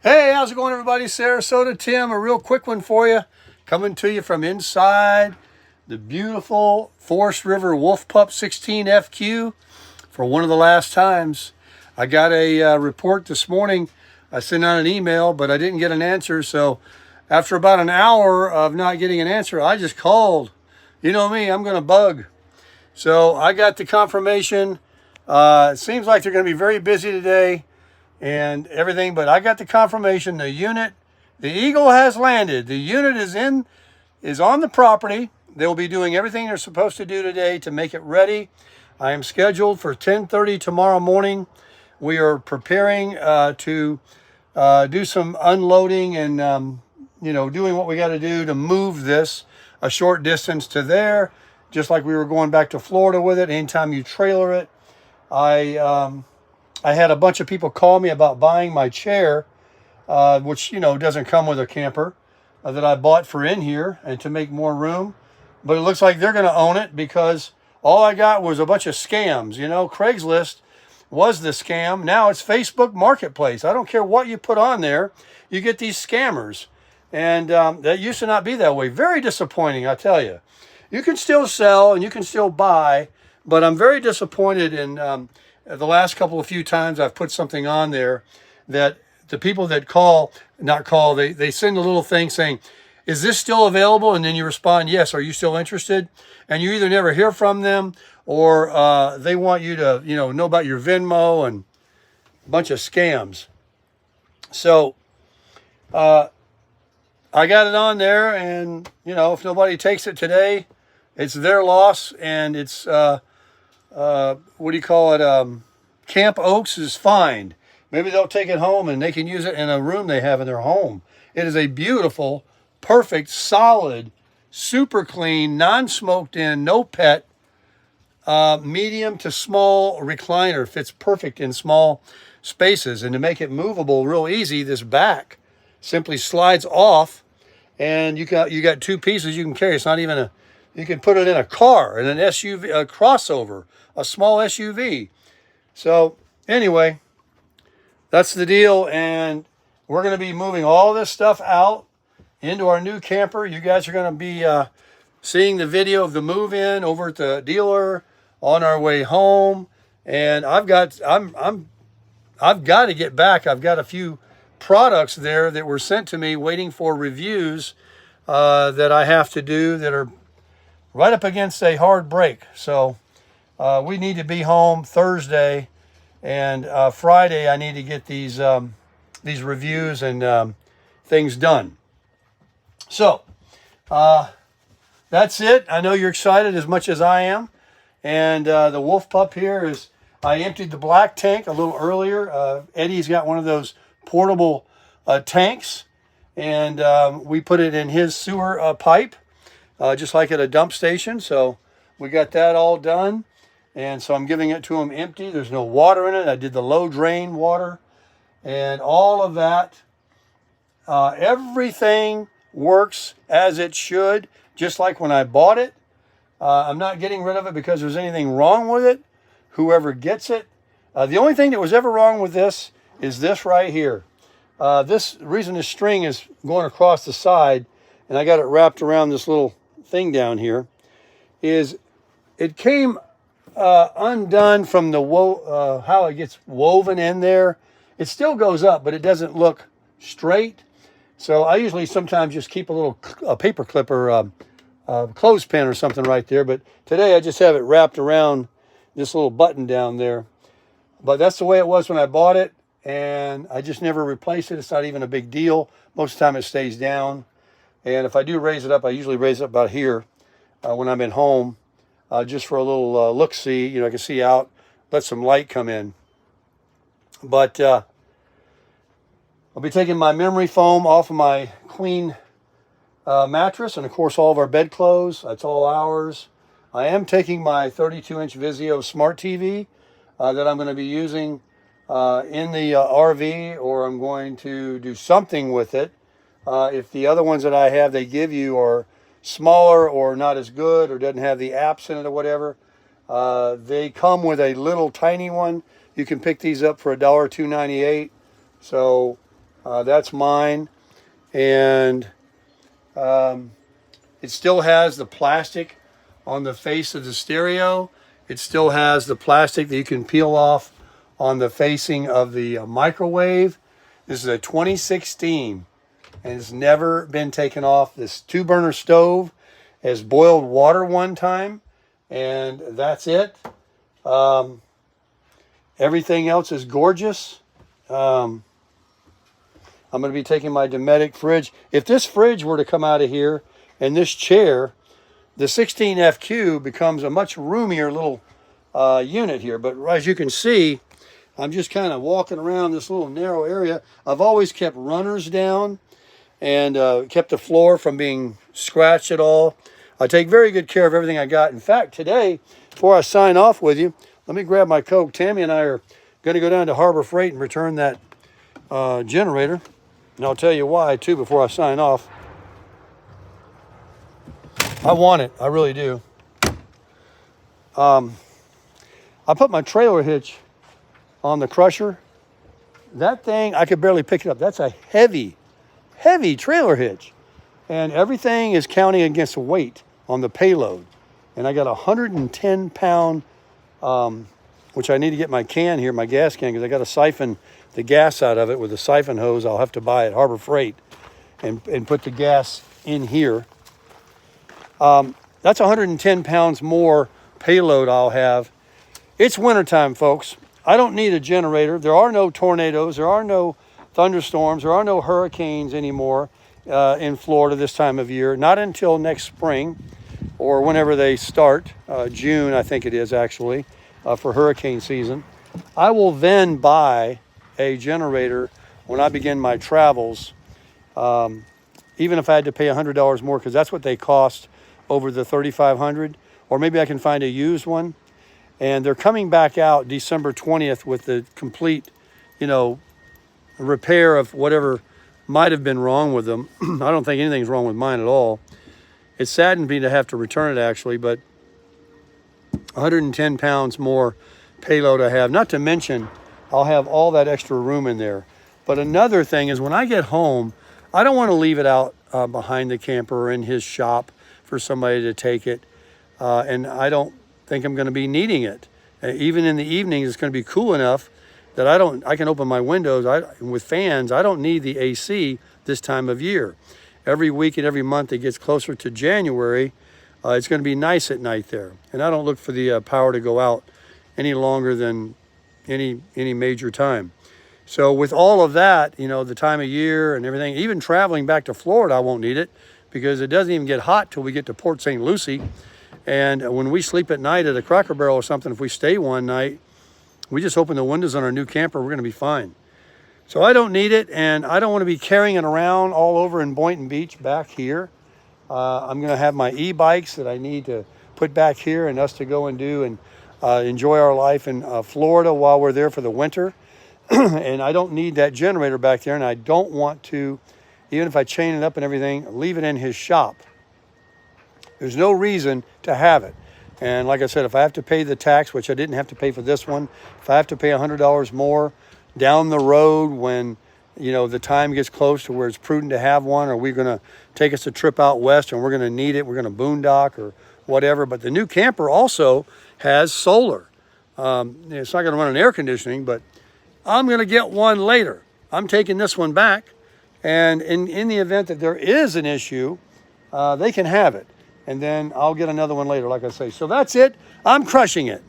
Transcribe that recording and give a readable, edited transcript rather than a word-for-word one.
Hey, how's it going, everybody? Sarasota Tim, a real quick one for you. Coming to you from inside the beautiful Forest River Wolf Pup 16FQ for one of the last times. I got a report this morning. I sent out an email, but I didn't get an answer. So after about an hour of not getting an answer, I just called. You know me, I'm going to bug. So I got the confirmation. It seems like they're going to be very busy today and everything, but I got the confirmation. The Eagle has landed. The unit is on the property. They'll be doing everything they're supposed to do today to make it ready. I am scheduled for 10:30 tomorrow morning. We are preparing to do some unloading and doing what we got to do to move this a short distance to there, just like we were going back to Florida with it. Anytime you trailer it, I had a bunch of people call me about buying my chair, which, doesn't come with a camper, that I bought for in here and to make more room. But it looks like they're going to own it because all I got was a bunch of scams. Craigslist was the scam. Now it's Facebook Marketplace. I don't care what you put on there. You get these scammers. And that used to not be that way. Very disappointing, I tell you. You can still sell and you can still buy, but I'm very disappointed in the last few times I've put something on there that the people that they send a little thing saying, is this still available? And then you respond, yes. Are you still interested? And you either never hear from them or they want you to, know about your Venmo and a bunch of scams. So I got it on there, and, if nobody takes it today, it's their loss, and it's, Camp Oaks is fined. Maybe they'll take it home and they can use it in a room they have in their home. It is a beautiful, perfect, solid, super clean, non-smoked in, no pet, medium to small recliner. Fits perfect in small spaces. And to make it movable real easy, this back simply slides off, and you got two pieces you can carry. It's not even you can put it in a car, in an SUV, a crossover, a small SUV. So anyway, that's the deal, and we're going to be moving all this stuff out into our new camper. You guys are going to be seeing the video of the move-in over at the dealer on our way home. And I've got to get back. I've got a few products there that were sent to me waiting for reviews that I have to do that are right up against a hard break. So we need to be home Thursday, and Friday I need to get these reviews and things done. So that's it. I know you're excited as much as I am. And the Wolf Pup here is, I emptied the black tank a little earlier. Eddie's got one of those portable tanks, and we put it in his sewer pipe, just like at a dump station. So we got that all done. And so I'm giving it to him empty. There's no water in it. I did the low drain water and all of that. Everything works as it should, just like when I bought it. I'm not getting rid of it because there's anything wrong with it. Whoever gets it. The only thing that was ever wrong with this is this right here. This reason this string is going across the side, and I got it wrapped around this little thing down here, is it came undone from the how it gets woven in there. It still goes up, but it doesn't look straight. So I usually sometimes just keep a paper clip or clothespin or something right there. But today I just have it wrapped around this little button down there. But that's the way it was when I bought it, and I just never replace it. It's not even a big deal. Most of the time it stays down. And if I do raise it up, I usually raise it up about here when I'm at home. Just for a little look-see, I can see out, let some light come in. But I'll be taking my memory foam off of my queen mattress, and of course all of our bedclothes. That's all ours. I am taking my 32-inch Vizio smart TV that I'm going to be using in the RV, or I'm going to do something with it. If the other ones that I have they give you are smaller or not as good or doesn't have the apps in it or whatever, they come with a little tiny one. You can pick these up for $1, $2.98. So That's mine. And it still has the plastic on the face of the stereo. It still has the plastic that you can peel off on the facing of the microwave. This is a 2016 and it's never been taken off. This 2-burner stove has boiled water one time and that's it. Everything else is gorgeous. I'm going to be taking my Dometic fridge. If this fridge were to come out of here and this chair, the 16FQ becomes a much roomier little unit here. But as you can see, I'm just kind of walking around this little narrow area. I've always kept runners down and kept the floor from being scratched at all. I take very good care of everything I got. In fact, today, before I sign off with you, let me grab my Coke. Tammy and I are going to go down to Harbor Freight and return that generator. And I'll tell you why, too, before I sign off. I want it. I really do. I put my trailer hitch on the crusher. That thing, I could barely pick it up. That's a heavy, heavy trailer hitch. And everything is counting against the weight on the payload. And I got a 110-pound, which I need to get my can here, my gas can, because I got to siphon the gas out of it with a siphon hose. I'll have to buy at Harbor Freight and put the gas in here. That's 110 pounds more payload I'll have. It's wintertime, folks. I don't need a generator. There are no tornadoes. There are no thunderstorms. There are no hurricanes anymore in Florida this time of year. Not until next spring or whenever they start. June, I think it is actually, for hurricane season. I will then buy a generator when I begin my travels, even if I had to pay $100 more, because that's what they cost over the $3,500, or maybe I can find a used one. And they're coming back out December 20th with the complete, repair of whatever might have been wrong with them. I don't think anything's wrong with mine at all. It saddened me to have to return it, actually, but 110 pounds more payload I have. Not to mention, I'll have all that extra room in there. But another thing is when I get home, I don't want to leave it out behind the camper or in his shop for somebody to take it. And I don't think I'm going to be needing it. Even in the evenings, it's going to be cool enough that I can open my windows with fans. I don't need the AC this time of year. Every week and every month it gets closer to January, it's going to be nice at night there. And I don't look for the power to go out any longer than any major time. So with all of that, the time of year and everything, even traveling back to Florida, I won't need it because it doesn't even get hot till we get to Port St. Lucie. And when we sleep at night at a Cracker Barrel or something, if we stay one night, we just open the windows on our new camper, we're going to be fine. So I don't need it, and I don't want to be carrying it around all over in Boynton Beach back here. I'm going to have my e-bikes that I need to put back here and us to go and do and enjoy our life in Florida while we're there for the winter. And I don't need that generator back there, and I don't want to, even if I chain it up and everything, leave it in his shop. There's no reason to have it. And like I said, if I have to pay the tax, which I didn't have to pay for this one, if I have to pay $100 more down the road when, the time gets close to where it's prudent to have one, or we're going to take us a trip out west and we're going to need it, we're going to boondock or whatever. But the new camper also has solar. It's not going to run an air conditioning, but I'm going to get one later. I'm taking this one back. And in the event that there is an issue, they can have it. And then I'll get another one later, like I say. So that's it. I'm crushing it.